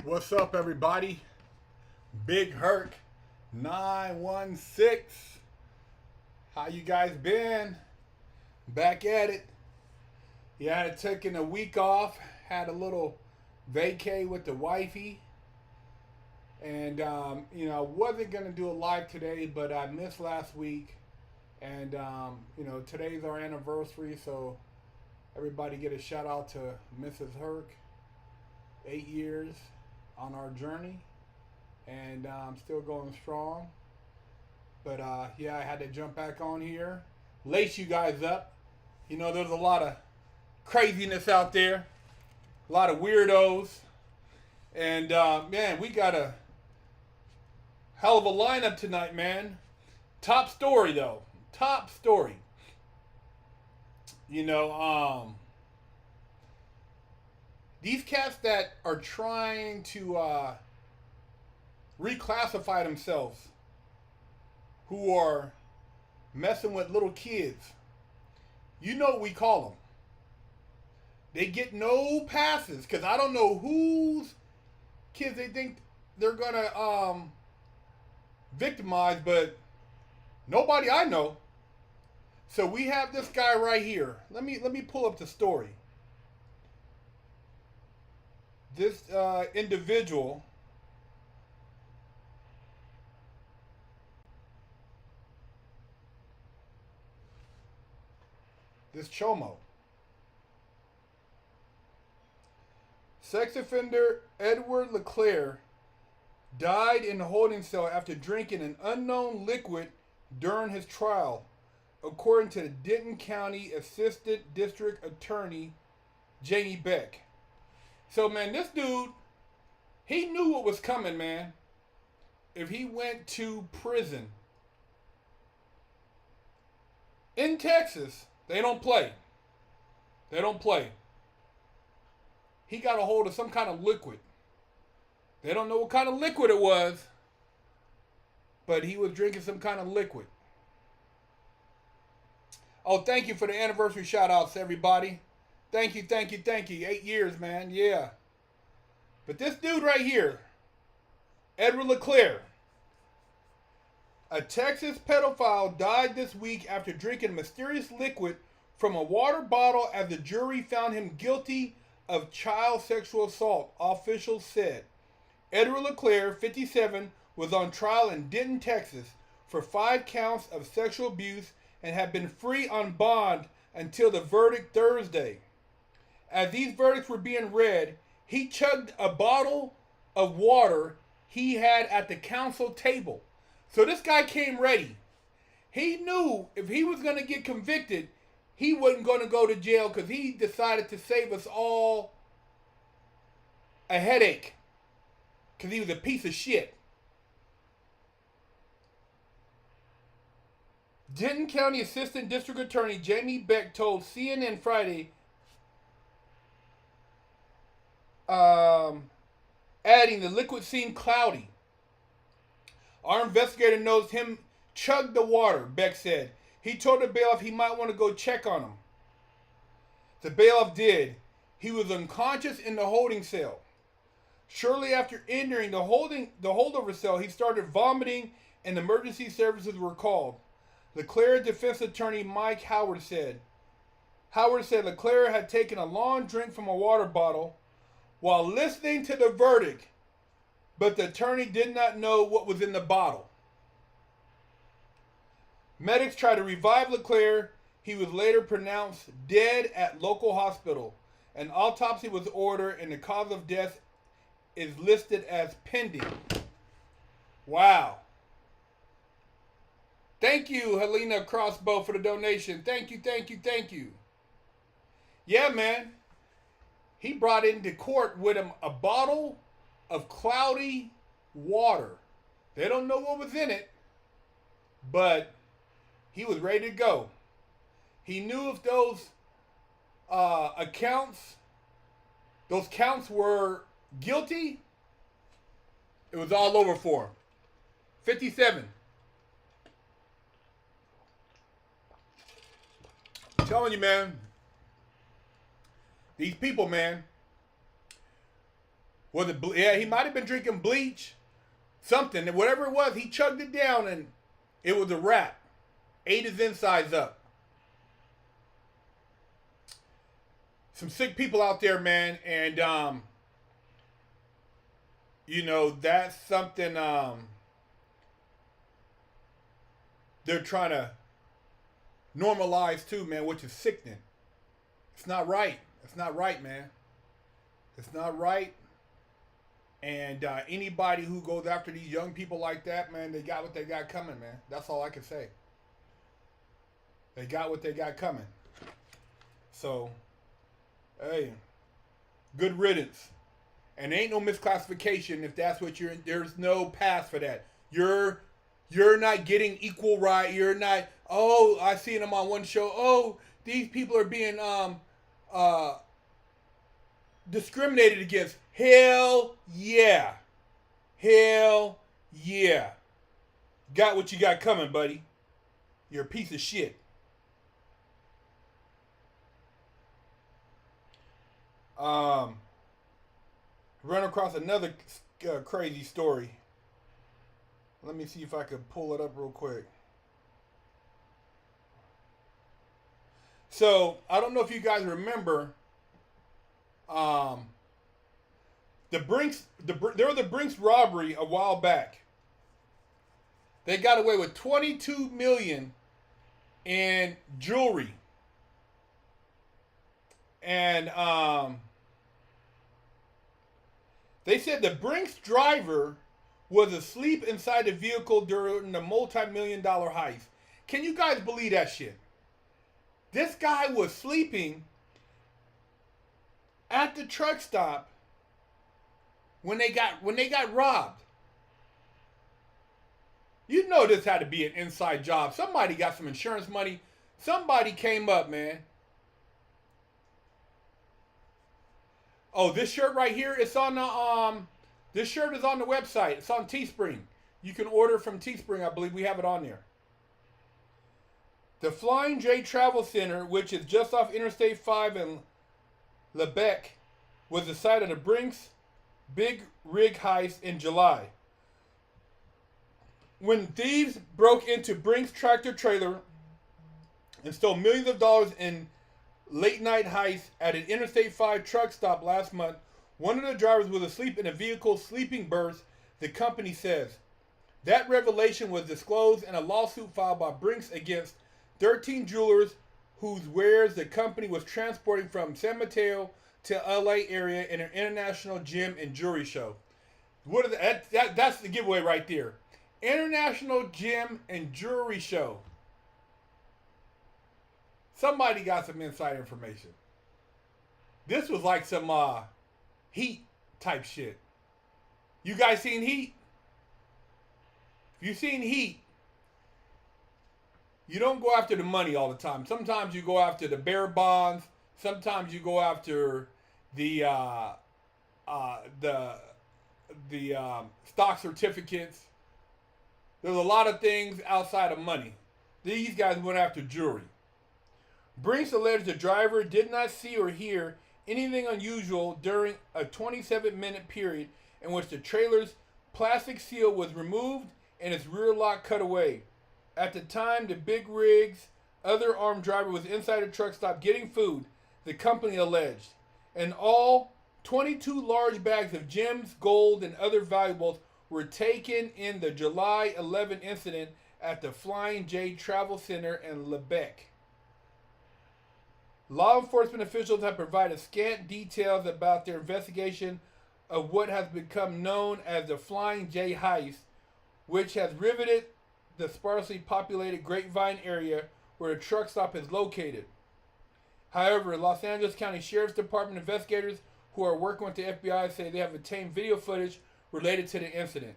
What's up, everybody? Big Herc 916. How you guys been? Back at it. Yeah, I had taken a week off. Had a little vacay with the wifey. And, I wasn't going to do a live today, but I missed last week. And, today's our anniversary, so everybody get a shout out to Mrs. Herc. 8 years on our journey, and still going strong. But I had to jump back on here, lace you guys up. There's a lot of craziness out there, a lot of weirdos, and man, we got a hell of a lineup tonight, man. Top story though, top story. These cats that are trying to reclassify themselves, who are messing with little kids, you know what we call them. They get no passes, because I don't know whose kids they think they're going to victimize, but nobody I know. So we have this guy right here. Let me pull up the story. This individual this Chomo. Sex offender Edward Leclaire died in a holding cell after drinking an unknown liquid during his trial, according to the Denton County Assistant District Attorney Jamie Beck. So, man, this dude, he knew what was coming, man. If he went to prison. In Texas, they don't play. They don't play. He got a hold of some kind of liquid. They don't know what kind of liquid it was, but he was drinking some kind of liquid. Oh, thank you for the anniversary shout-outs, everybody. Thank you. 8 years, man. Yeah. But this dude right here, Edward Leclaire, a Texas pedophile, died this week after drinking mysterious liquid from a water bottle as the jury found him guilty of child sexual assault, officials said. Edward Leclaire, 57, was on trial in Denton, Texas for 5 counts of sexual abuse and had been free on bond until the verdict Thursday. As these verdicts were being read, he chugged a bottle of water he had at the council table. So this guy came ready. He knew if he was going to get convicted, he wasn't going to go to jail because he decided to save us all a headache because he was a piece of shit. Denton County Assistant District Attorney Jamie Beck told CNN Friday, adding the liquid seemed cloudy. Our investigator knows him chug the water, Beck said. He told the bailiff he might want to go check on him. The bailiff did. He was unconscious in the holding cell. Shortly after entering the holdover cell, he started vomiting and emergency services were called. Leclaire defense attorney Mike Howard said. Howard said Leclaire had taken a long drink from a water bottle while listening to the verdict, but the attorney did not know what was in the bottle. Medics tried to revive Leclaire. He was later pronounced dead at local hospital. An autopsy was ordered and the cause of death is listed as pending. Wow. Thank you, Helena Crossbow, for the donation. Thank you. Yeah, man. He brought into court with him a bottle of cloudy water. They don't know what was in it, but he was ready to go. He knew if those counts were guilty, it was all over for him. 57. I'm telling you, man. These people, man, Was it? Yeah, he might have been drinking bleach, something, whatever it was. He chugged it down, and it was a wrap. Ate his insides up. Some sick people out there, man, and you know, that's something they're trying to normalize too, man, which is sickening. It's not right. It's not right, man. It's not right. And anybody who goes after these young people like that, man, they got what they got coming, man. That's all I can say. They got what they got coming. So, hey, good riddance. And ain't no misclassification if that's what you're in. There's no pass for that. You're not getting equal right. You're not, oh, I seen them on one show. Oh, these people are being discriminated against. Hell yeah. Hell yeah. Got what you got coming, buddy. You're a piece of shit. Run across another crazy story. Let me see if I can pull it up real quick. So, I don't know if you guys remember, there was the Brink's robbery a while back. They got away with $22 million in jewelry. And they said the Brink's driver was asleep inside the vehicle during the multi-million-dollar heist. Can you guys believe that shit? This guy was sleeping at the truck stop when they got robbed. You know this had to be an inside job. Somebody got some insurance money. Somebody came up, man. Oh, this shirt right here, it's on the this shirt is on the website. It's on Teespring. You can order from Teespring. I believe we have it on there. The Flying J Travel Center, which is just off Interstate 5 in Lebec, was the site of the Brink's big rig heist in July. When thieves broke into Brink's tractor trailer and stole millions of dollars in late night heist at an Interstate 5 truck stop last month, one of the drivers was asleep in a vehicle's sleeping berth, the company says. That revelation was disclosed in a lawsuit filed by Brink's against 13 jewelers whose wares the company was transporting from San Mateo to LA area in an international gem and jewelry show. What is that? That's the giveaway right there. International gem and jewelry show. Somebody got some inside information. This was like some Heat type shit. You guys seen Heat? If you've seen Heat, you don't go after the money all the time. Sometimes you go after the bearer bonds. Sometimes you go after the stock certificates. There's a lot of things outside of money. These guys went after jewelry. Brinks alleged the driver did not see or hear anything unusual during a 27-minute period in which the trailer's plastic seal was removed and its rear lock cut away. At the time, the big rig's other armed driver was inside the truck stop getting food, the company alleged. In all, 22 large bags of gems, gold, and other valuables were taken in the July 11 incident at the Flying J Travel Center in Lebec. Law enforcement officials have provided scant details about their investigation of what has become known as the Flying J heist, which has riveted the sparsely populated Grapevine area where the truck stop is located. However, Los Angeles County Sheriff's Department investigators who are working with the FBI say they have obtained video footage related to the incident.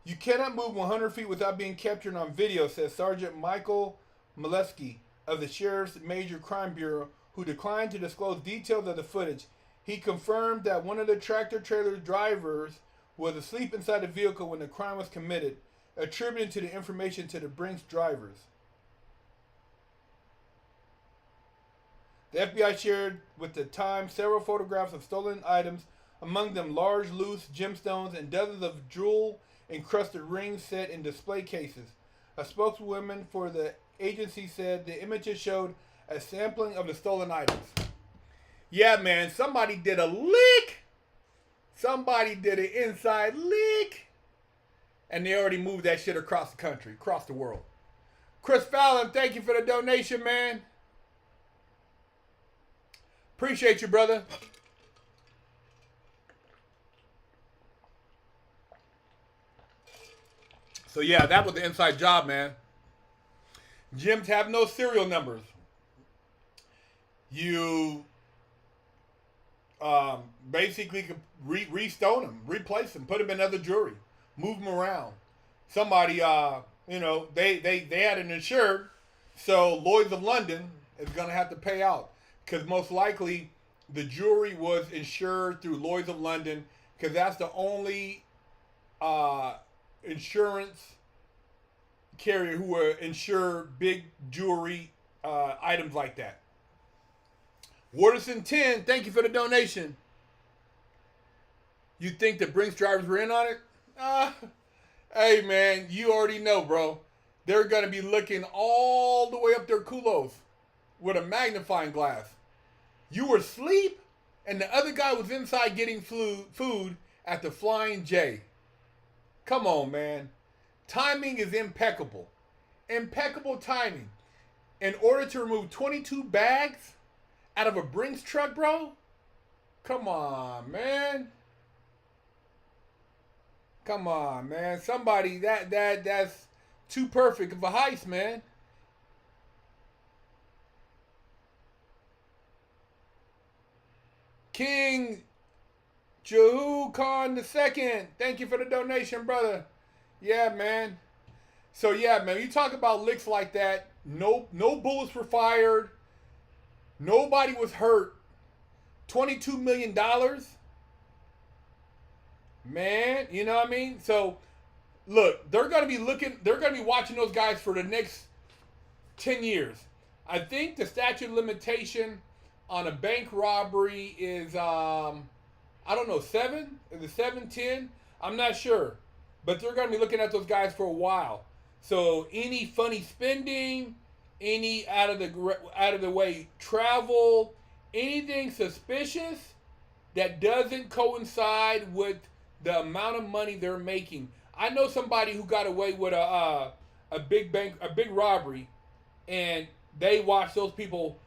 You cannot move 100 feet without being captured on video, says Sergeant Michael Molesky of the Sheriff's Major Crime Bureau, who declined to disclose details of the footage. He confirmed that one of the tractor trailer drivers was asleep inside the vehicle when the crime was committed, attributing to the information to the Brink's drivers. The FBI shared with the Times several photographs of stolen items, among them large loose gemstones and dozens of jewel-encrusted rings set in display cases. A spokeswoman for the agency said the images showed a sampling of the stolen items. Yeah, man, somebody did a lick. Somebody did an inside lick. And they already moved that shit across the country, across the world. Chris Fallon, thank you for the donation, man. Appreciate you, brother. So yeah, that was the inside job, man. Gyms have no serial numbers. You basically could re-stone them, replace them, put them in other jewelry, move them around. Somebody, they had an insured, so Lloyd's of London is going to have to pay out because most likely the jewelry was insured through Lloyd's of London because that's the only insurance carrier who will insure big jewelry items like that. Waterson 10, thank you for the donation. You think the Brinks drivers were in on it? Hey, man, you already know, bro. They're going to be looking all the way up their culos with a magnifying glass. You were asleep, and the other guy was inside getting food at the Flying J. Come on, man. Timing is impeccable. Impeccable timing. In order to remove 22 bags out of a Brinks truck, bro? Come on, man. Come on, man. Somebody that's too perfect of a heist, man. King Jehu Khan II, thank you for the donation, brother. Yeah, man. So yeah, man, you talk about licks like that. No bullets were fired. Nobody was hurt. $22 million. Man, you know what I mean? So, look, they're going to be watching those guys for the next 10 years. I think the statute of limitation on a bank robbery is, I don't know, 7? Is it 7, 10? I'm not sure. But they're going to be looking at those guys for a while. So, any funny spending, any out of the way travel, anything suspicious that doesn't coincide with the amount of money they're making. I know somebody who got away with a big robbery, and they watched those people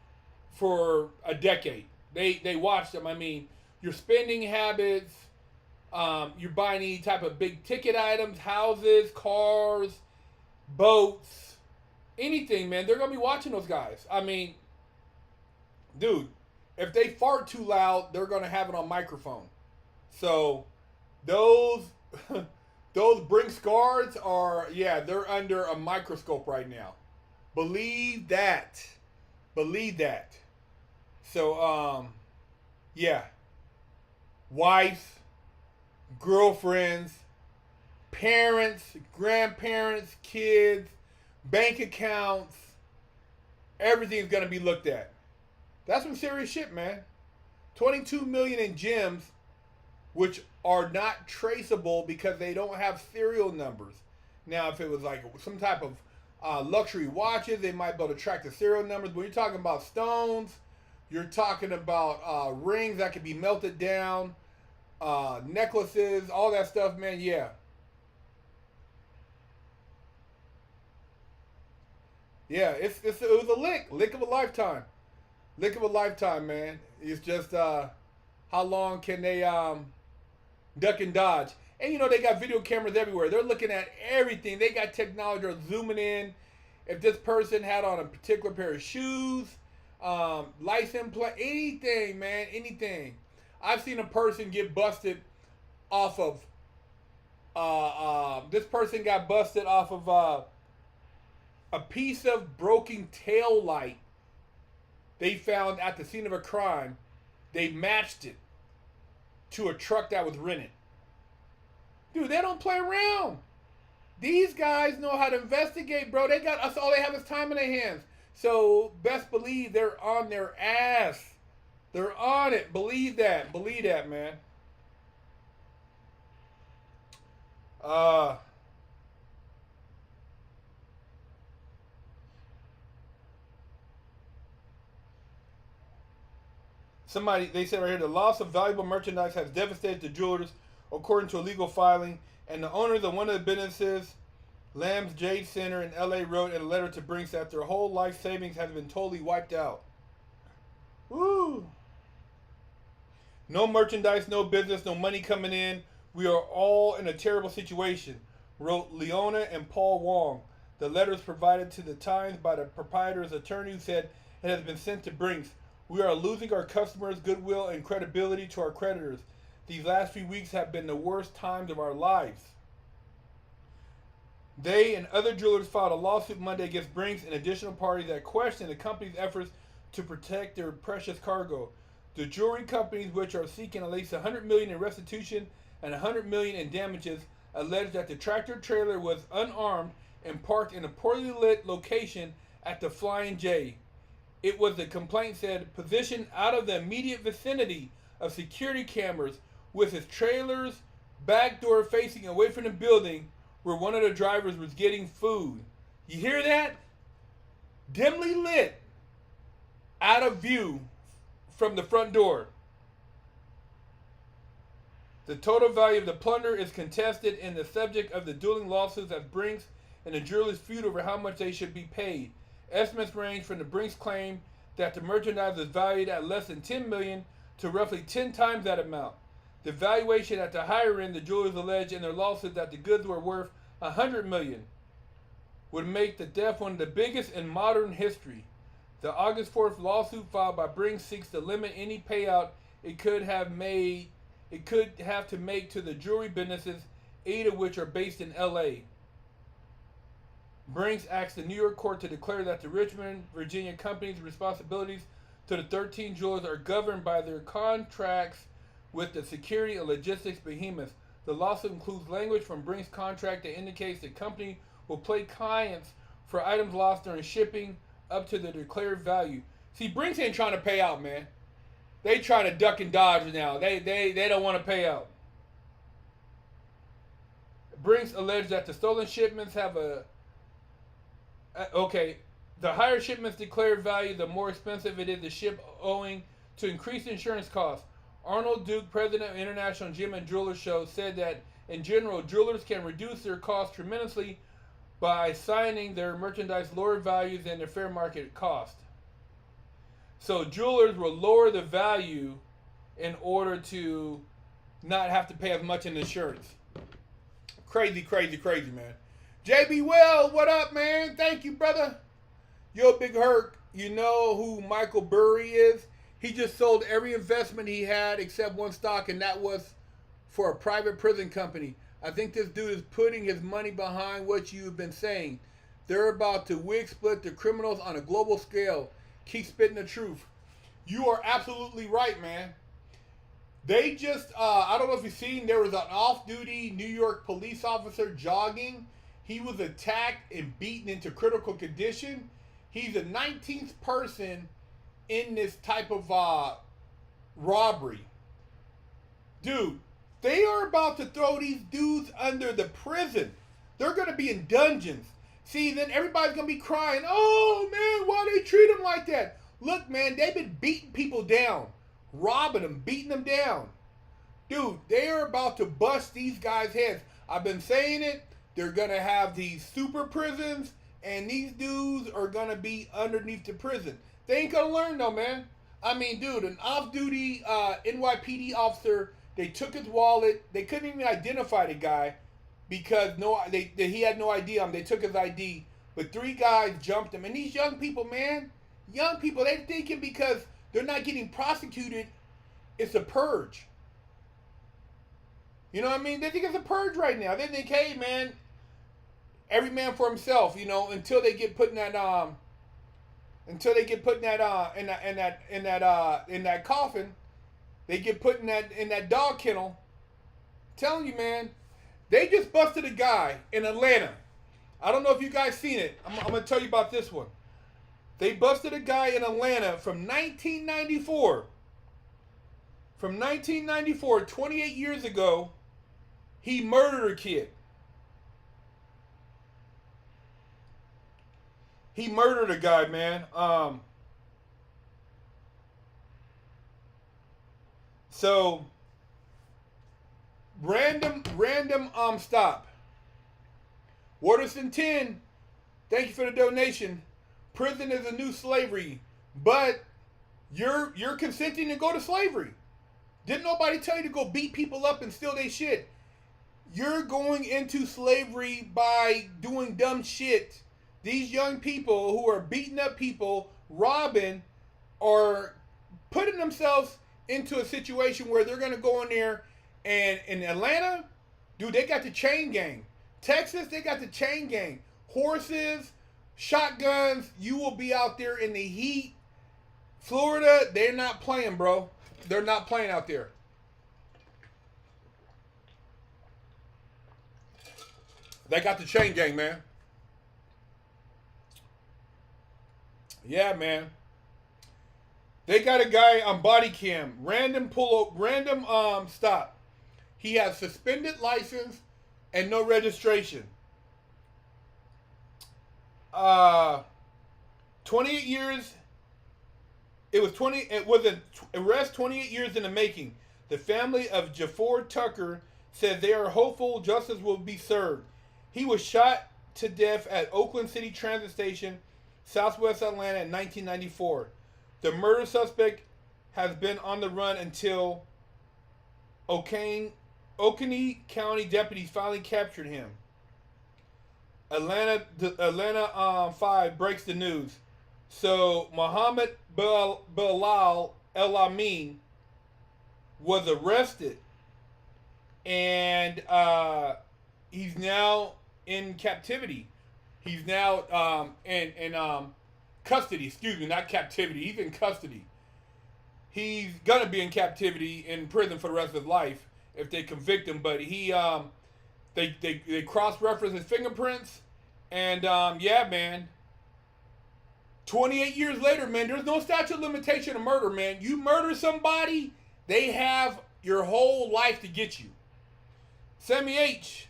for a decade. They watched them. I mean, your spending habits, you're buying any type of big ticket items, houses, cars, boats, anything, man. They're gonna be watching those guys. I mean, dude, if they fart too loud, they're gonna have it on microphone. So those Brinks guards are, yeah, they're under a microscope right now. Believe that. So, yeah. Wives, girlfriends, parents, grandparents, kids, bank accounts, everything's going to be looked at. That's some serious shit, man. 22 million in gems, which are not traceable because they don't have serial numbers. Now, if it was like some type of luxury watches, they might be able to track the serial numbers. But when you're talking about stones, you're talking about rings that could be melted down, necklaces, all that stuff, man. Yeah. Yeah, it was a lick of a lifetime. Lick of a lifetime, man. It's just how long can they duck and dodge? And you know they got video cameras everywhere. They're looking at everything. They got technology. They're zooming in. If this person had on a particular pair of shoes, license plate, anything, man, anything. I've seen a person get busted off of. This person got busted off of a piece of broken tail light they found at the scene of a crime. They matched it to a truck that was rented. Dude, they don't play around. These guys know how to investigate, bro. That's all they have is time in their hands. So best believe they're on their ass. They're on it. Believe that. Believe that, man. Uh Somebody, they said right here, the loss of valuable merchandise has devastated the jewelers, according to a legal filing. And the owners of one of the businesses, Lamb's Jade Center in LA, wrote in a letter to Brinks that their whole life savings has been totally wiped out. Woo! No merchandise, no business, no money coming in. We are all in a terrible situation, wrote Leona and Paul Wong. The letters provided to the Times by the proprietor's attorney, who said it has been sent to Brinks. We are losing our customers' goodwill and credibility to our creditors. These last few weeks have been the worst times of our lives. They and other jewelers filed a lawsuit Monday against Brinks and additional parties that question the company's efforts to protect their precious cargo. The jewelry companies, which are seeking at least $100 million in restitution and $100 million in damages, allege that the tractor trailer was unarmed and parked in a poorly lit location at the Flying J. It was, the complaint said, positioned out of the immediate vicinity of security cameras, with its trailer's back door facing away from the building where one of the drivers was getting food. You hear that? Dimly lit, out of view from the front door. The total value of the plunder is contested, and the subject of the dueling lawsuits as Brinks and the jewelers feud over how much they should be paid. Estimates range from the Brinks claim that the merchandise is valued at less than $10 million to roughly 10 times that amount. The valuation at the higher end, the jewelers allege in their lawsuit that the goods were worth $100 million, would make the theft one of the biggest in modern history. The August 4th lawsuit filed by Brink seeks to limit any payout it could have to make to the jewelry businesses, 8 of which are based in LA. Brinks asked the New York court to declare that the Richmond, Virginia company's responsibilities to the 13 jewelers are governed by their contracts with the security and logistics behemoth. The lawsuit includes language from Brink's contract that indicates the company will pay clients for items lost during shipping up to the declared value. See, Brinks ain't trying to pay out, man. They trying to duck and dodge now. They don't want to pay out. Brinks alleged that the stolen shipments have the higher shipments declared value, the more expensive it is to ship, owing to increased insurance costs. Arnold Duke, president of International Gem and Jewelers Show, said that in general, jewelers can reduce their costs tremendously by assigning their merchandise lower values than their fair market cost. So jewelers will lower the value in order to not have to pay as much in insurance. Crazy, crazy, crazy, man. JB Wells, what up, man? Thank you, brother. Yo, Big Herc, you know who Michael Burry is? He just sold every investment he had except one stock, and that was for a private prison company. I think this dude is putting his money behind what you've been saying. They're about to wig split the criminals on a global scale. Keep spitting the truth. You are absolutely right, man. They just, I don't know if you've seen, there was an off-duty New York police officer jogging. He was attacked and beaten into critical condition. He's the 19th person in this type of robbery. Dude, they are about to throw these dudes under the prison. They're going to be in dungeons. See, then everybody's going to be crying, oh, man, why they treat them like that? Look, man, they've been beating people down, robbing them, beating them down. Dude, they are about to bust these guys' heads. I've been saying it. They're going to have these super prisons, and these dudes are going to be underneath the prison. They ain't going to learn, though, man. I mean, dude, an off-duty NYPD officer, they took his wallet. They couldn't even identify the guy because he had no ID on him. They took his ID. But 3 guys jumped him. And these young people, man, young people, they're thinking because they're not getting prosecuted, it's a purge. You know what I mean? They think it's a purge right now. They think, hey, man, every man for himself, you know, until they get put in that in that coffin, they get put in that dog kennel. I'm telling you, man, they just busted a guy in Atlanta. I don't know if you guys seen it. I'm gonna tell you about this one. They busted a guy in Atlanta from 1994. From 1994, 28 years ago, he murdered a kid. He murdered a guy, man. So random stop. Waterston 10, thank you for the donation. Prison is a new slavery, but you're consenting to go to slavery. Didn't nobody tell you to go beat people up and steal their shit? You're going into slavery by doing dumb shit. These young people who are beating up people, robbing, are putting themselves into a situation where they're going to go in there. And in Atlanta, dude, they got the chain gang. Texas, they got the chain gang. Horses, shotguns, you will be out there in the heat. Florida, they're not playing, bro. They're not playing out there. They got the chain gang, man. Yeah, man. They got a guy on body cam. Random stop. He has suspended license and no registration. 28 years. It was an arrest 28 years in the making. The family of Jaffor Tucker says they are hopeful justice will be served. He was shot to death at Oakland City Transit Station, Southwest Atlanta in 1994. The murder suspect has been on the run until Oconee County deputies finally captured him. Atlanta 5 breaks the news. So Muhammad Bilal El Amin was arrested, and he's now in captivity. He's now in custody. Excuse me, not captivity. He's in custody. He's gonna be in captivity in prison for the rest of his life if they convict him. But he they cross-reference his fingerprints, and yeah, man. 28 years later, man, there's no statute of limitation of murder, man. You murder somebody, they have your whole life to get you. Sammy H,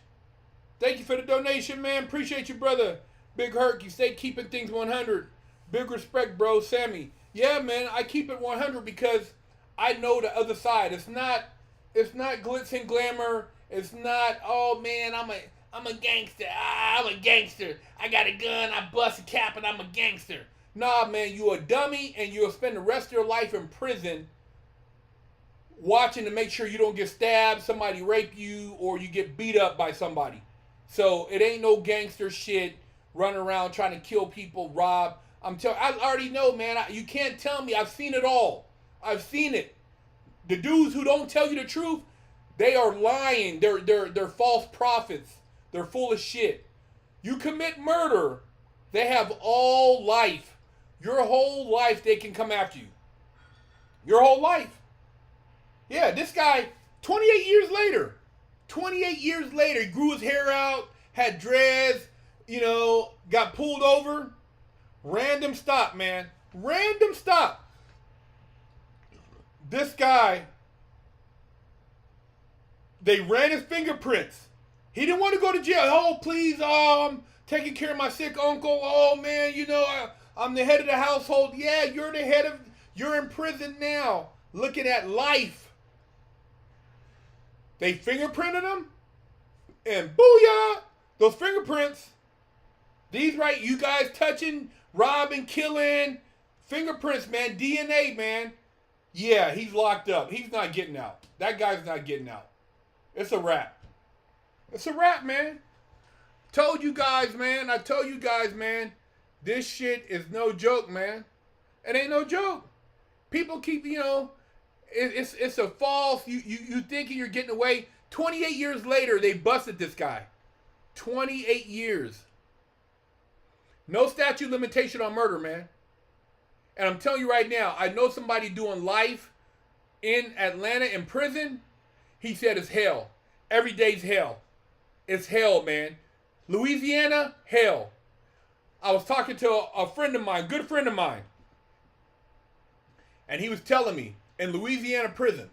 thank you for the donation, man. Appreciate you, brother. Big Herc, you stay keeping things 100. Big respect, bro. Sammy. Yeah, man, I keep it 100 because I know the other side. It's not glitz and glamour. It's not, oh, man, I'm a gangster. I'm a gangster. I got a gun, I bust a cap, and I'm a gangster. Nah, man, you a dummy, and you'll spend the rest of your life in prison watching to make sure you don't get stabbed, somebody rape you, or you get beat up by somebody. So it ain't no gangster shit, running around trying to kill people, rob. I already know, man. You can't tell me. I've seen it all. I've seen it. The dudes who don't tell you the truth, they are lying. They're false prophets. They're full of shit. You commit murder, they have all life. Your whole life, they can come after you. Your whole life. Yeah, this guy, 28 years later. 28 years later, he grew his hair out, had dreads, got pulled over. Random stop, man. Random stop. This guy, they ran his fingerprints. He didn't want to go to jail. Oh, please, taking care of my sick uncle. Oh, man, I'm the head of the household. Yeah, you're in prison now. Looking at life. They fingerprinted him. And booyah! Those fingerprints. These right, you guys touching, robbing, killing. Fingerprints, man. DNA, man. Yeah, he's locked up. He's not getting out. That guy's not getting out. It's a wrap. It's a wrap, man. Told you guys, man. I told you guys, man. This shit is no joke, man. It ain't no joke. People keep, it's a false. You thinking you're getting away. 28 years later, they busted this guy. 28 years. No statute limitation on murder, man. And I'm telling you right now, I know somebody doing life in Atlanta in prison. He said it's hell. Every day's hell. It's hell, man. Louisiana, hell. I was talking to a friend of mine, good friend of mine, and he was telling me in Louisiana prison.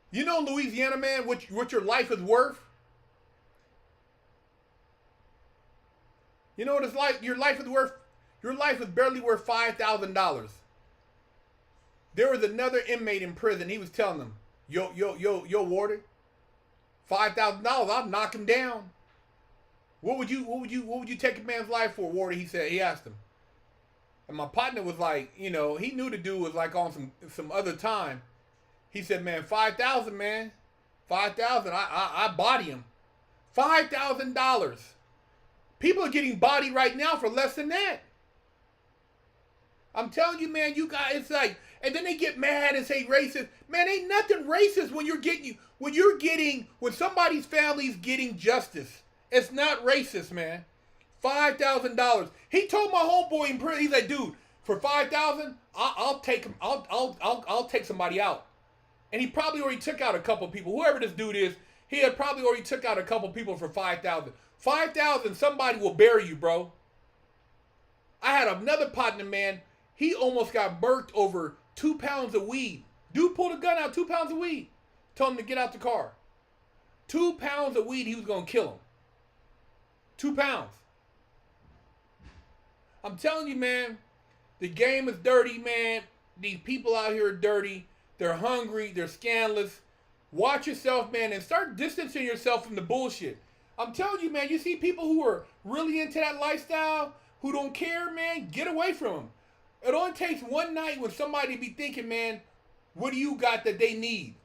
You know, Louisiana, man, what your life is worth? You know what it's like? Your life is barely worth $5,000. There was another inmate in prison. He was telling them, yo, warden, $5,000, I'll knock him down. What would you take a man's life for, warden? He asked him. And my partner was like, you know, he knew the dude was like on some other time. He said, man, 5,000, man. 5,000, I body him. $5,000. People are getting bodied right now for less than that. I'm telling you, man, you guys, it's like, and then they get mad and say racist. Man, ain't nothing racist when somebody's family's getting justice. It's not racist, man. $5,000. He told my homeboy in prison, he's like, dude, for $5,000, I'll take him. I'll take somebody out. And he probably already took out a couple people. Whoever this dude is, he had probably already took out a couple people for $5,000. $5,000, somebody will bury you, bro. I had another partner, man. He almost got murked over 2 pounds of weed. Dude pulled a gun out, 2 pounds of weed. Told him to get out the car. 2 pounds of weed, he was going to kill him. 2 pounds. I'm telling you, man, the game is dirty, man. These people out here are dirty. They're hungry. They're scandalous. Watch yourself, man, and start distancing yourself from the bullshit. I'm telling you, man, you see people who are really into that lifestyle, who don't care, man, get away from them. It only takes one night when somebody be thinking, man, what do you got that they need?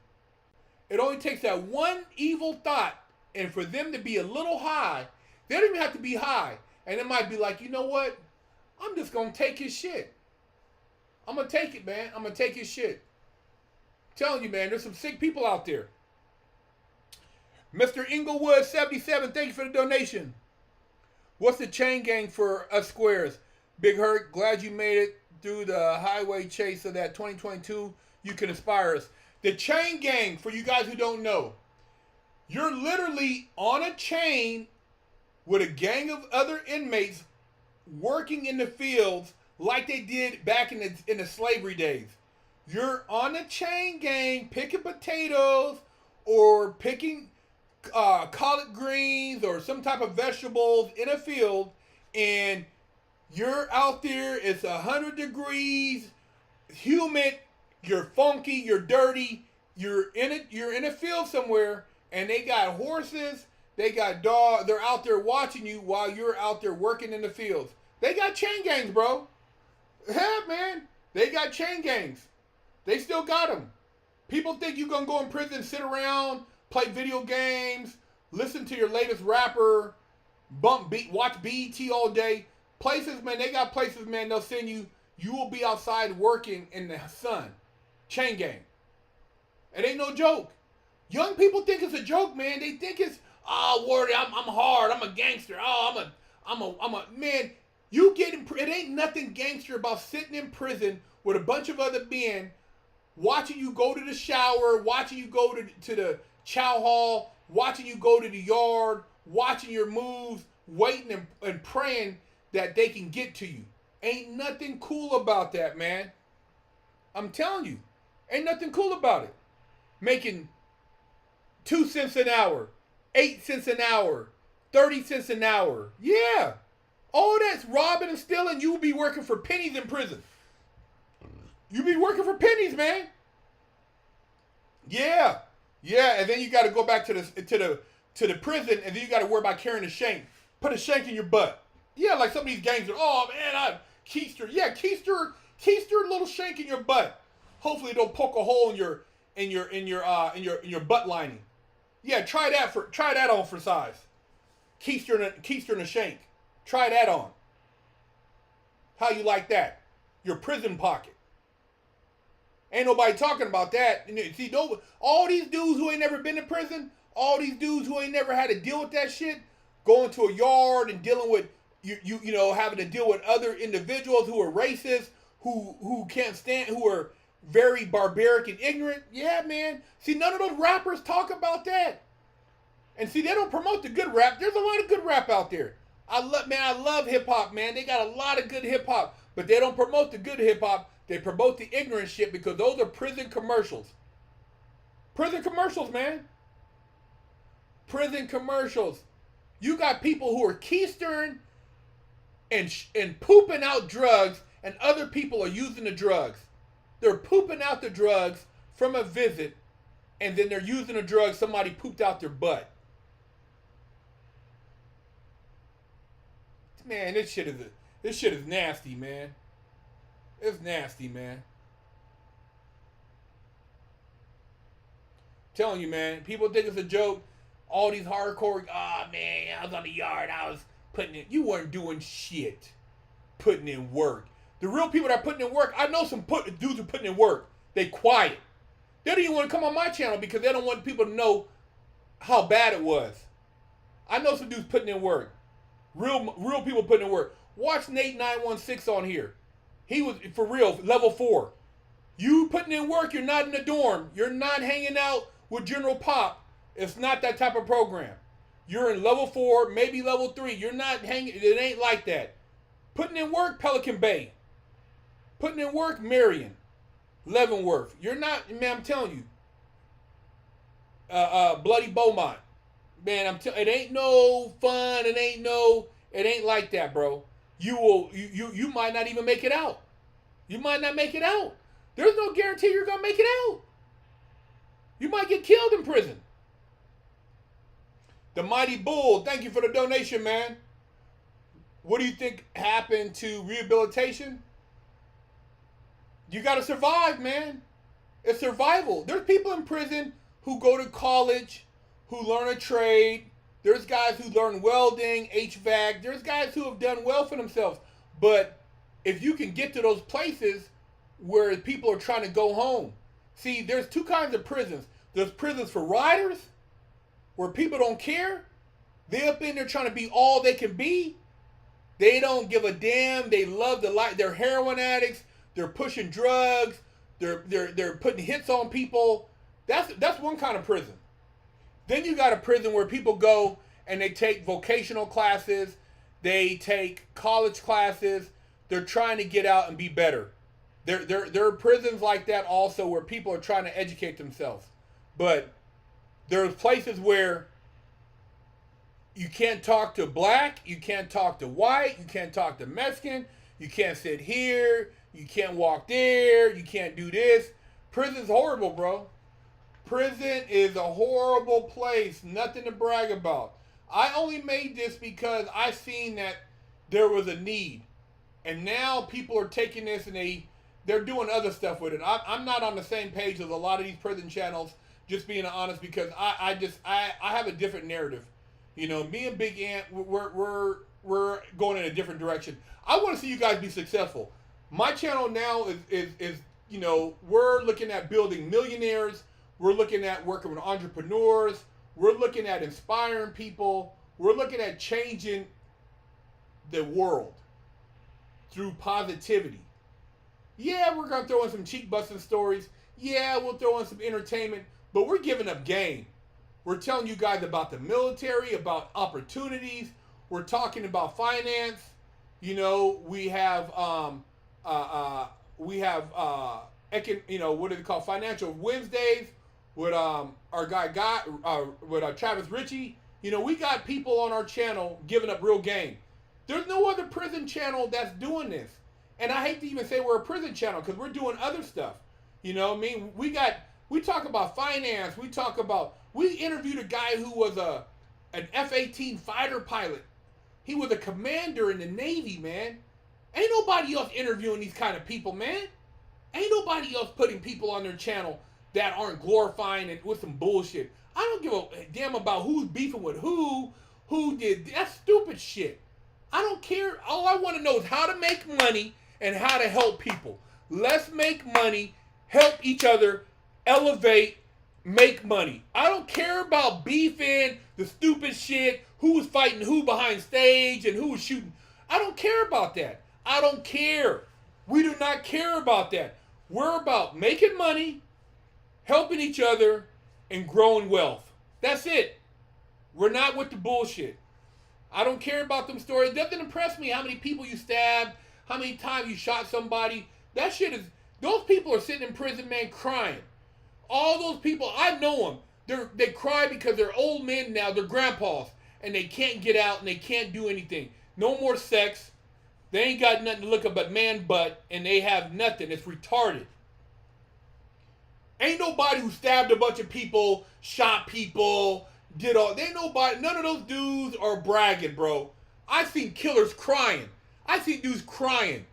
It only takes that one evil thought, and for them to be a little high, they don't even have to be high. And it might be like, you know what? I'm just going to take his shit. I'm going to take it, man. I'm going to take his shit. I'm telling you, man, there's some sick people out there. Mr. Inglewood 77, thank you for the donation. What's the chain gang for us squares? Big Herc, glad you made it through the highway chase of that 2022. You can inspire us. The chain gang, for you guys who don't know, you're literally on a chain with a gang of other inmates working in the fields like they did back in the slavery days. You're on a chain gang picking potatoes or picking collard greens or some type of vegetables in a field, and you're out there, it's 100 degrees, humid, you're funky, you're dirty, you're in a field somewhere, and they got horses, they got dogs, they're out there watching you while you're out there working in the fields. They got chain gangs, bro. Yeah, man, they got chain gangs. They still got them. People think you're gonna go in prison, sit around, play video games, listen to your latest rapper, watch BET all day. Places, man, they got places, man, they'll send you. You will be outside working in the sun. Chain gang. It ain't no joke. Young people think it's a joke, man. They think it's, oh, Wardy, I'm hard. I'm a gangster. Oh, I'm a man. You get in, it ain't nothing gangster about sitting in prison with a bunch of other men, watching you go to the shower, watching you go to the chow hall, watching you go to the yard, watching your moves, waiting and praying that they can get to you. Ain't nothing cool about that, man. I'm telling you, ain't nothing cool about it. Making 2 cents an hour, 8 cents an hour, 30 cents an hour. Yeah. All that's robbing and stealing, you will be working for pennies in prison. You be working for pennies, man. Yeah. Yeah, and then you got to go back to the prison, and then you got to worry about carrying a shank. Put a shank in your butt. Yeah, like some of these gangs are, oh man, I keister. Yeah, keister a little shank in your butt. Hopefully it don't poke a hole in your butt lining. Yeah, try that on for size. Keister and a shank. Try that on. How you like that? Your prison pocket. Ain't nobody talking about that. See, all these dudes who ain't never been to prison, all these dudes who ain't never had to deal with that shit, going to a yard and dealing with you know, having to deal with other individuals who are racist, who can't stand, who are very barbaric and ignorant. Yeah, man. See, none of those rappers talk about that. And see, they don't promote the good rap. There's a lot of good rap out there. I love hip hop, man. They got a lot of good hip hop, but they don't promote the good hip hop. They promote the ignorant shit because those are prison commercials. Prison commercials, man. Prison commercials. You got people who are keistering and pooping out drugs, and other people are using the drugs. They're pooping out the drugs from a visit, and then they're using the drugs somebody pooped out their butt. Man, this shit is nasty, man. It's nasty, man. I'm telling you, man. People think it's a joke. All these hardcore, man, I was on the yard. I was putting in. You weren't doing shit. Putting in work. The real people that are putting in work, I know some dudes who are putting in work. They quiet. They don't even want to come on my channel because they don't want people to know how bad it was. I know some dudes putting in work. Real people putting in work. Watch Nate 916 on here. He was, for real, level 4. You putting in work, you're not in the dorm. You're not hanging out with General Pop. It's not that type of program. You're in level 4, maybe level 3. You're not hanging, it ain't like that. Putting in work, Pelican Bay. Putting in work, Marion. Leavenworth. You're not, man, I'm telling you. Bloody Beaumont. Man, it ain't no fun. It ain't like that, bro. You might not even make it out. You might not make it out. There's no guarantee you're gonna make it out. You might get killed in prison. The Mighty Bull, thank you for the donation, man. What do you think happened to rehabilitation? You gotta survive, man. It's survival. There's people in prison who go to college, who learn a trade. There's guys who learn welding, HVAC. There's guys who have done well for themselves. But if you can get to those places where people are trying to go home. See, there's two kinds of prisons. There's prisons for riders, where people don't care. They up in there trying to be all they can be. They don't give a damn. They love the life. They're heroin addicts. They're pushing drugs. They're putting hits on people. That's one kind of prison. Then you got a prison where people go and they take vocational classes, they take college classes. They're trying to get out and be better. There are prisons like that also where people are trying to educate themselves. But there's places where you can't talk to black, you can't talk to white, you can't talk to Mexican, you can't sit here, you can't walk there, you can't do this. Prison's horrible, bro. Prison is a horrible place. Nothing to brag about. I only made this because I seen that there was a need. And now people are taking this and they're doing other stuff with it. I'm not on the same page as a lot of these prison channels, just being honest, because I have a different narrative. You know, me and Big Ant, we're going in a different direction. I want to see you guys be successful. My channel now is you know, we're looking at building millionaires. We're looking at working with entrepreneurs. We're looking at inspiring people. We're looking at changing the world through positivity. Yeah, we're going to throw in some cheek busting stories. Yeah, we'll throw in some entertainment, but we're giving up game. We're telling you guys about the military, about opportunities. We're talking about finance. You know, we have you know, what do they call, Financial Wednesdays with our guy with Travis Ritchie. You know, we got people on our channel giving up real game. There's no other prison channel that's doing this. And I hate to even say we're a prison channel because we're doing other stuff. You know what I mean? We talk about finance. We interviewed a guy who was an F-18 fighter pilot. He was a commander in the Navy, man. Ain't nobody else interviewing these kind of people, man. Ain't nobody else putting people on their channel that aren't glorifying it with some bullshit. I don't give a damn about who's beefing with who did. That's stupid shit. I don't care. All I want to know is how to make money and how to help people. Let's make money, help each other, elevate, make money. I don't care about beefing, the stupid shit, who's fighting who behind stage and who's shooting. I don't care about that. I don't care. We do not care about that. We're about making money, helping each other, and growing wealth. That's it. We're not with the bullshit. I don't care about them stories. It doesn't impress me how many people you stabbed, how many times you shot somebody. That shit is, those people are sitting in prison, man, crying. All those people, I know them. They cry because they're old men now, they're grandpas, and they can't get out and they can't do anything. No more sex. They ain't got nothing to look at but man butt, and they have nothing. It's retarded. Ain't nobody who stabbed a bunch of people, shot people, did all. Ain't nobody, none of those dudes are bragging, bro. I seen killers crying. I seen dudes crying.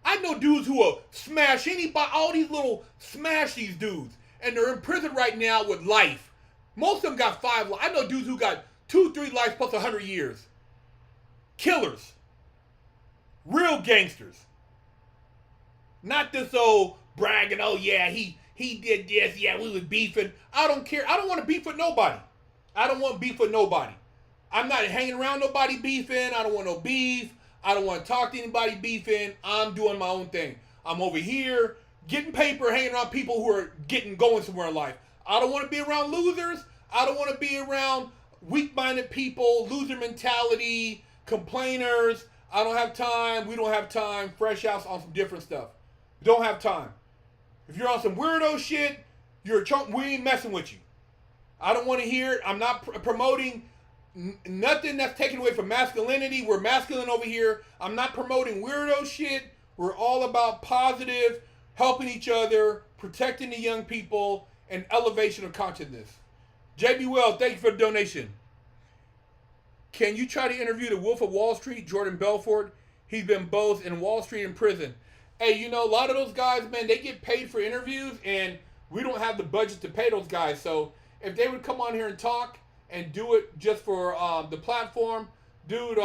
I know dudes who will smash anybody, all these little, smash these dudes. And they're in prison right now with life. Most of them got 5 lives. I know dudes who got 2, 3 lives plus 100 years. Killers. Real gangsters. Not this old bragging, oh yeah, he did this, yeah, we was beefing. I don't care. I don't want to beef with nobody. I don't want beef with nobody. I'm not hanging around nobody beefing. I don't want no beef. I don't want to talk to anybody beefing. I'm doing my own thing. I'm over here getting paper, hanging around people who are going somewhere in life. I don't want to be around losers. I don't want to be around weak-minded people, loser mentality, complainers. I don't have time. We don't have time. Fresh outs on some different stuff. Don't have time. If you're on some weirdo shit, you're a chunk. We ain't messing with you. I don't want to hear it. I'm not promoting nothing that's taken away from masculinity. We're masculine over here. I'm not promoting weirdo shit. We're all about positive, helping each other, protecting the young people, and elevation of consciousness. JB Wells, thank you for the donation. Can you try to interview the Wolf of Wall Street, Jordan Belfort? He's been both in Wall Street and prison. Hey, you know, a lot of those guys, man, they get paid for interviews, and we don't have the budget to pay those guys. So if they would come on here and talk and do it just for the platform, dude,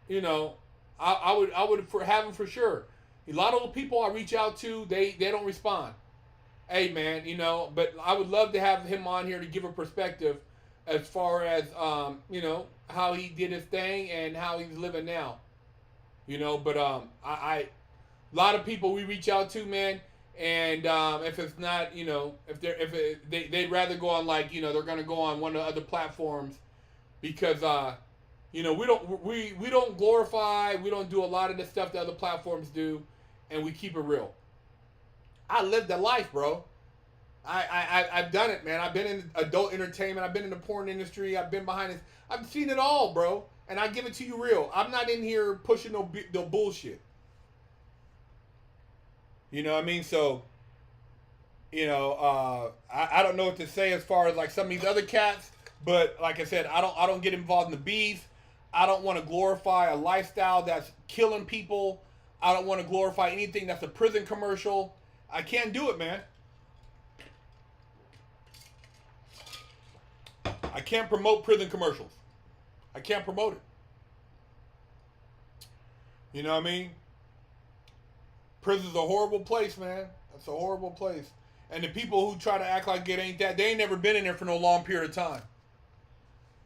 you know, I would have them for sure. A lot of the people I reach out to, they don't respond. Hey, man, you know, but I would love to have him on here to give a perspective as far as, you know, how he did his thing and how he's living now. You know, but a lot of people we reach out to, man, and if it's not, you know, they'd rather go on, like, you know, they're gonna go on one of the other platforms because you know, we don't glorify, we don't do a lot of the stuff that other platforms do, and we keep it real. I lived the life, bro. I've done it, man. I've been in adult entertainment. I've been in the porn industry. I've been behind it. I've seen it all, bro. And I give it to you real. I'm not in here pushing no bullshit. You know what I mean? So, you know, I don't know what to say as far as like some of these other cats. But like I said, I don't get involved in the beef. I don't want to glorify a lifestyle that's killing people. I don't want to glorify anything that's a prison commercial. I can't do it, man. I can't promote prison commercials. I can't promote it. You know what I mean? Prison's a horrible place, man. That's a horrible place. And the people who try to act like it ain't that, they ain't never been in there for no long period of time.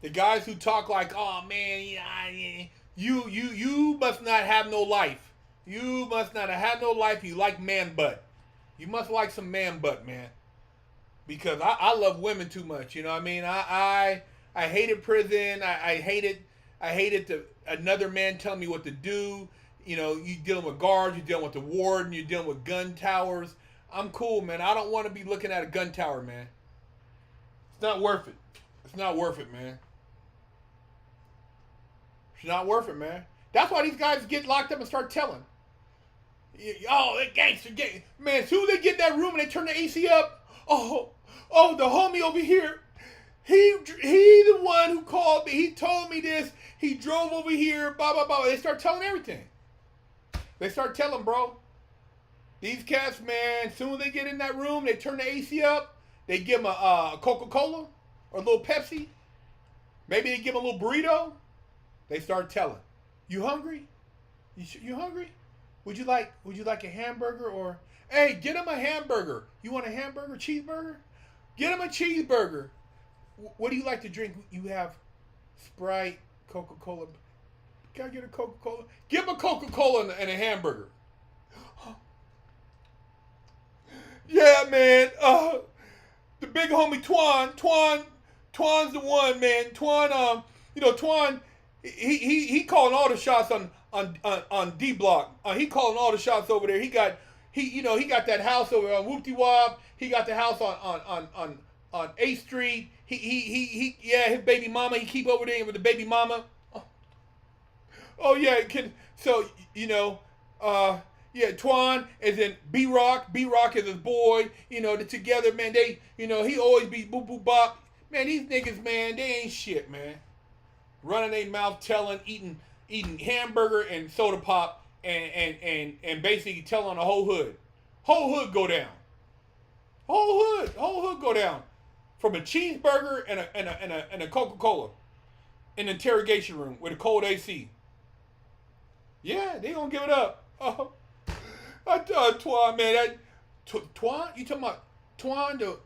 The guys who talk like, oh man, yeah, you must not have no life. You must not have had no life. You like man butt. You must like some man butt, man. Because I love women too much. You know what I mean? I hated prison. I hated another man telling me what to do. You know, you dealing with guards, you're dealing with the warden, you're dealing with gun towers. I'm cool, man. I don't want to be looking at a gun tower, man. It's not worth it. It's not worth it, man. It's not worth it, man. That's why these guys get locked up and start telling. Oh, they gangster. Man, as soon as they get in that room and they turn the AC up, oh, the homie over here, he the one who called me. He told me this. He drove over here, blah, blah, blah. They start telling everything. They start telling, bro. These cats, man, as soon as they get in that room, they turn the AC up. They give them a Coca-Cola or a little Pepsi. Maybe they give them a little burrito. They start telling. You hungry? You hungry? Would you like a hamburger or... Hey, get him a hamburger. You want a hamburger, cheeseburger? Get him a cheeseburger. What do you like to drink? You have Sprite, Coca-Cola. Can I get a Coca-Cola? Give him a Coca-Cola and a hamburger. Yeah, man. The big homie Twan's the one, man. Twan, Twan, he calling all the shots on D Block. He calling all the shots over there. He got that house over on Whoopty Wop. He got the house on 8th Street. His baby mama. He keep over there with the baby mama. Oh yeah, Twan is in B Rock. B Rock is his boy. They're together, man. They, he always be boop boop bop. Man, these niggas, man, they ain't shit, man. Running their mouth, telling, eating hamburger and soda pop, and basically telling the whole hood. Whole hood go down. Whole hood go down. From a cheeseburger and a Coca-Cola in the interrogation room with a cold AC. Yeah, they gonna give it up. Oh, I thought Twan, man, Twan? You talking about Twan? That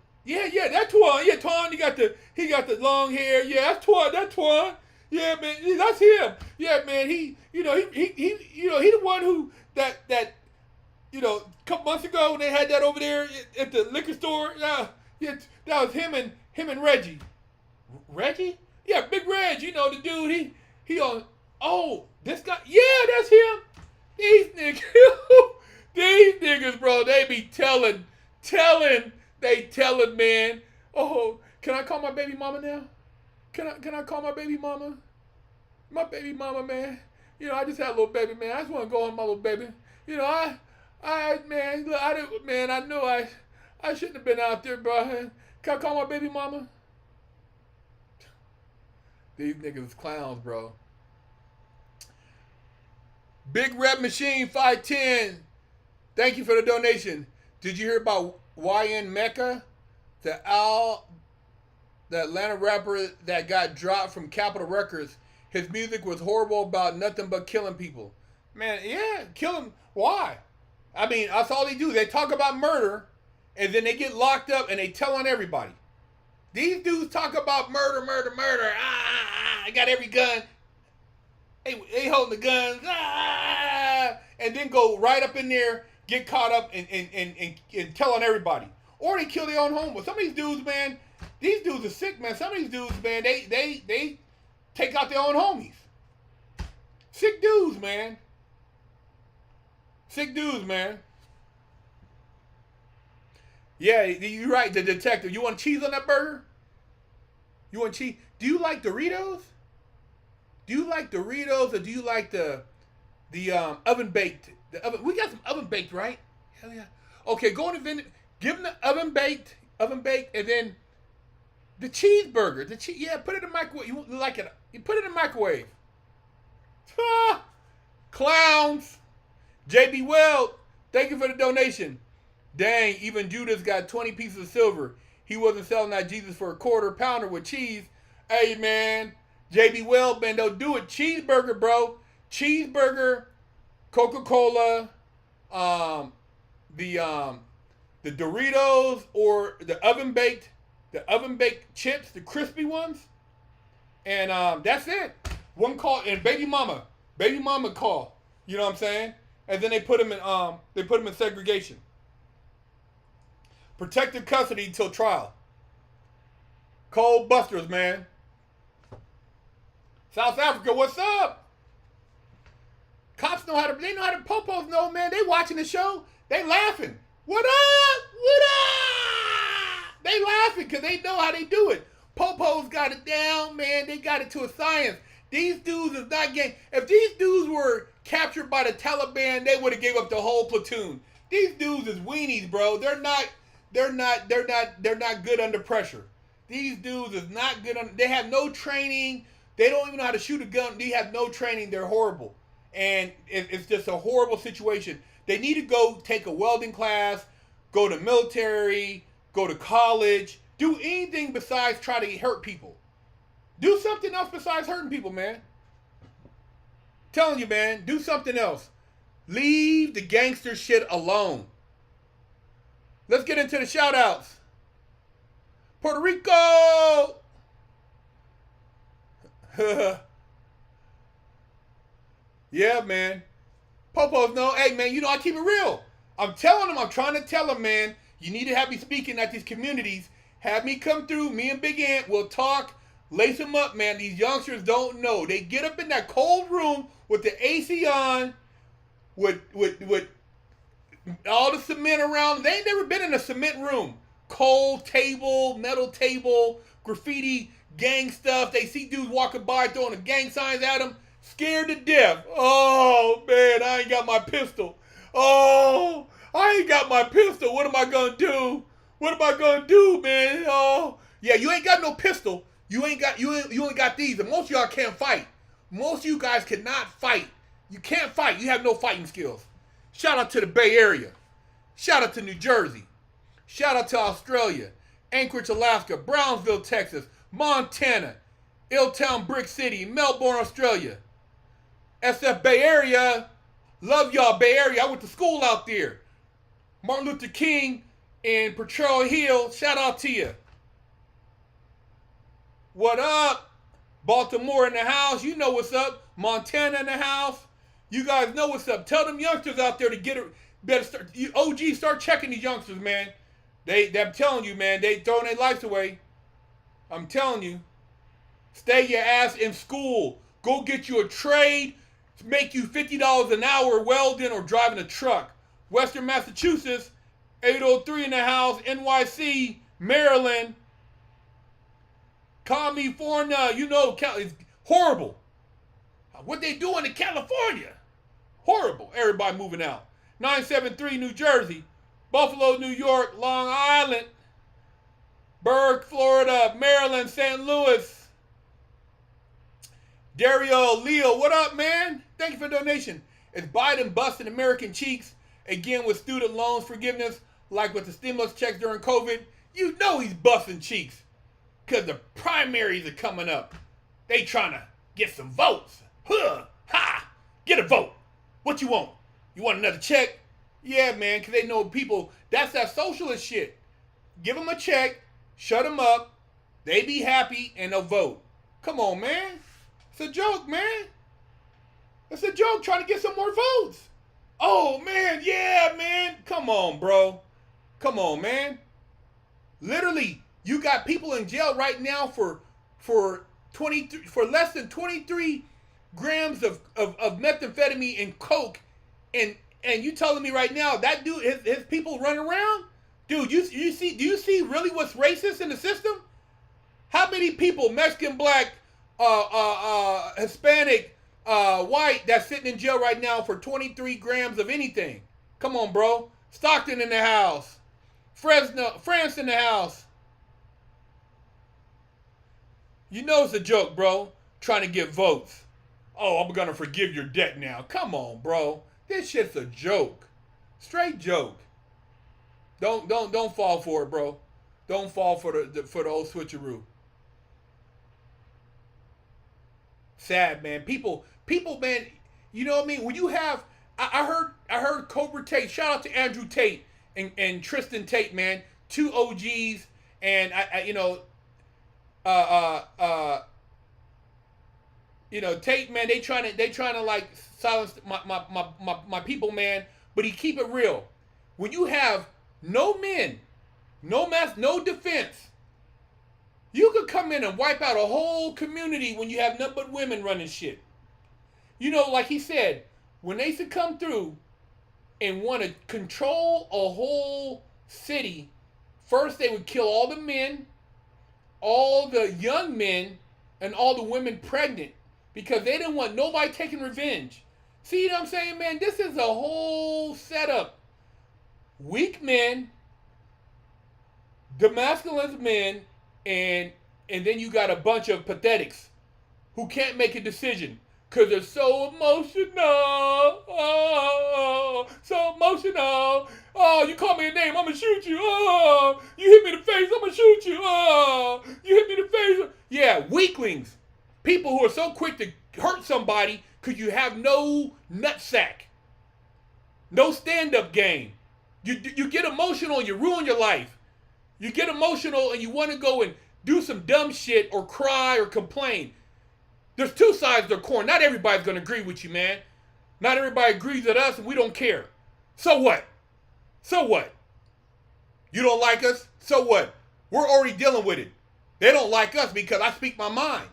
Twan. Yeah, Twan. He got the long hair. Yeah, that's Twan. That's Twan. Yeah, man, that's him. Yeah, man, he the one who that a couple months ago when they had that over there at the liquor store. Yeah, that was him and Reggie. Reggie? Yeah, Big Reg. The dude. He on. Oh, this guy. Yeah, that's him. These niggas, bro. They be telling, man. Oh, can I call my baby mama now? Can I call my baby mama? My baby mama, man. I just had a little baby, man. I just want to go on my little baby. I know I shouldn't have been out there, bro. Can I call my baby mama? These niggas is clowns, bro. Big Red Machine 510. Thank you for the donation. Did you hear about YN Mecca? The Atlanta rapper that got dropped from Capitol Records. His music was horrible about nothing but killing people. Man, yeah, kill them. Why? I mean, that's all they do. They talk about murder, and then they get locked up, and they tell on everybody. These dudes talk about murder. I got every gun. They holding the guns. And then go right up in there, get caught up, and tell on everybody. Or they kill their own homeboys. Some of these dudes, man, these dudes are sick, man. Some of these dudes, man, they take out their own homies. Sick dudes, man. Sick dudes, man. Yeah, you're right, the detective. You want cheese on that burger? You want cheese? Do you like Doritos? Do you like Doritos or do you like the oven baked? We got some oven baked, right? Hell yeah. Okay, go in the vendor, give them the oven baked, and then the cheeseburger. Put it in the microwave. You like it? You put it in the microwave. Clowns. JB Weld, thank you for the donation. Dang, even Judas got 20 pieces of silver. He wasn't selling that Jesus for a quarter pounder with cheese. Hey, man. JB Weld, man, don't do it. Cheeseburger, bro. Cheeseburger, Coca-Cola, the Doritos or the oven baked chips, the crispy ones. And that's it. One call and baby mama call. You know what I'm saying? And then they put him in segregation. Protective custody until trial. Cold Busters, man. South Africa, what's up? Cops know how to, popos know, man. They watching the show. They laughing. What up? What up? They laughing because they know how they do it. Popos got it down, man. They got it to a science. These dudes is not getting, if these dudes were captured by the Taliban, they would have gave up the whole platoon. These dudes is weenies, bro. They're not good under pressure. These dudes is not good they have no training. They don't even know how to shoot a gun. They have no training. They're horrible. And it's just a horrible situation. They need to go take a welding class, go to military, go to college, do anything besides try to hurt people. Do something else besides hurting people, man. Telling you, man, do something else. Leave the gangster shit alone. Let's get into the shout outs. Puerto Rico! Yeah, man. Popos know, hey, man, I keep it real. I'm telling them, I'm trying to tell them, man, you need to have me speaking at these communities. Have me come through. Me and Big Ant will talk. Lace them up, man. These youngsters don't know. They get up in that cold room with the AC on, with all the cement around. They ain't never been in a cement room. Cold table, metal table, graffiti, gang stuff. They see dudes walking by throwing the gang signs at them. Scared to death. Oh, man, I ain't got my pistol. Oh, I ain't got my pistol. What am I going to do? What am I going to do, man? Oh, yeah, you ain't got no pistol. You ain't got these. And most of y'all can't fight. Most of you guys cannot fight. You can't fight. You have no fighting skills. Shout out to the Bay Area. Shout out to New Jersey. Shout out to Australia. Anchorage, Alaska. Brownsville, Texas. Montana. Illtown, Brick City. Melbourne, Australia. SF Bay Area. Love y'all, Bay Area. I went to school out there. Martin Luther King and Petro Hill. Shout out to you. What up? Baltimore in the house. You know what's up. Montana in the house. You guys know what's up. Tell them youngsters out there to get it. Better start. OG, start checking these youngsters, man. I'm telling you, man. They throwing their lives away. I'm telling you. Stay your ass in school. Go get you a trade. Make you $50 an hour welding or driving a truck. Western Massachusetts, 803 in the house. NYC, Maryland. California, you know, it's horrible. What they doing in California? Horrible. Everybody moving out. 973 New Jersey. Buffalo, New York. Long Island. Berg, Florida. Maryland, St. Louis. Dario, Leo, what up, man? Thank you for the donation. Is Biden busting American cheeks again with student loans forgiveness, like with the stimulus checks during COVID? You know he's busting cheeks because the primaries are coming up. They trying to get some votes. Huh, ha, get a vote. What you want? You want another check? Yeah, man, because they know people, that's that socialist shit. Give them a check, shut them up, they be happy, and they'll vote. Come on, man. It's a joke, man. It's a joke trying to get some more votes. Oh, man, yeah, man. Come on, bro. Come on, man. Literally, you got people in jail right now for less than 23 grams of methamphetamine and coke, and you telling me right now that dude, his people run around? Dude, do you see really what's racist in the system? How many people, Mexican, black, Hispanic, white, that's sitting in jail right now for 23 grams of anything? Come on, bro. Stockton in the house. France in the house. You know it's a joke, bro. Trying to get votes. Oh, I'm gonna forgive your debt now. Come on, bro. This shit's a joke. Straight joke. Don't fall for it, bro. Don't fall for the old switcheroo. Sad, man. People, man. You know what I mean? When you have, I heard Cobra Tate. Shout out to Andrew Tate and Tristan Tate, man. Two OGs, and Tate, man. They trying to like silence my people, man. But he keep it real. When you have no men, no mass, no defense, you could come in and wipe out a whole community when you have nothing but women running shit. You know, like he said, when they used to come through and want to control a whole city, first they would kill all the men, all the young men, and all the women pregnant because they didn't want nobody taking revenge. See what I'm saying, man? This is a whole setup. Weak men, demasculine men, and then you got a bunch of pathetics who can't make a decision because they're so emotional. Oh, so emotional. Oh, you call me a name, I'm going to shoot you. Oh, you hit me in the face, I'm going to shoot you. Oh, you hit me in the face. Yeah, weaklings. People who are so quick to hurt somebody because you have no nutsack. No stand-up game. You get emotional and you ruin your life. You get emotional and you want to go and do some dumb shit or cry or complain. There's two sides of the coin. Not everybody's going to agree with you, man. Not everybody agrees with us and we don't care. So what? So what? You don't like us? So what? We're already dealing with it. They don't like us because I speak my mind.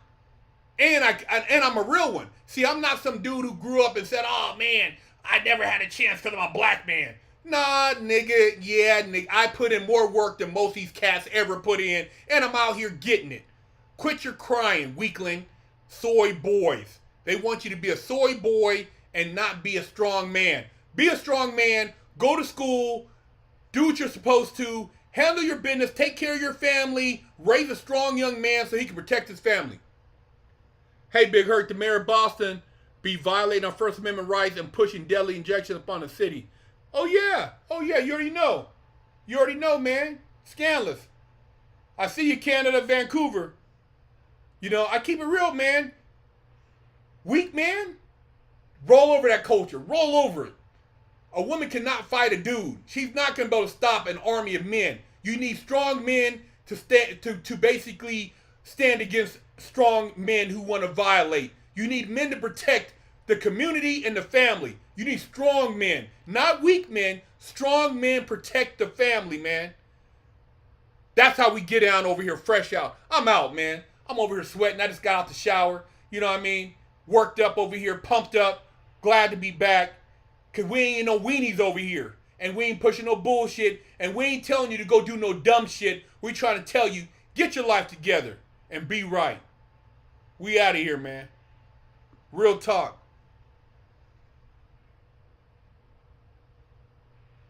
And I'm a real one. See, I'm not some dude who grew up and said, oh man, I never had a chance because I'm a black man. Nah, nigga, yeah, nigga. I put in more work than most of these cats ever put in, and I'm out here getting it. Quit your crying, weakling. Soy boys. They want you to be a soy boy and not be a strong man. Be a strong man, go to school, do what you're supposed to, handle your business, take care of your family, raise a strong young man so he can protect his family. Hey, Big Herc, the mayor of Boston be violating our First Amendment rights and pushing deadly injections upon the city. Oh yeah, you already know. You already know, man. Scandalous. I see you, Canada, Vancouver. You know, I keep it real, man. Weak man, roll over that culture. Roll over it. A woman cannot fight a dude. She's not going to be able to stop an army of men. You need strong men to basically stand against strong men who want to violate. You need men to protect the community and the family. You need strong men, not weak men. Strong men protect the family, man. That's how we get down over here fresh out. I'm out, man. I'm over here sweating. I just got out the shower. You know what I mean? Worked up over here, pumped up. Glad to be back. Because we ain't no weenies over here. And we ain't pushing no bullshit. And we ain't telling you to go do no dumb shit. We trying to tell you, get your life together and be right. We out of here, man. Real talk.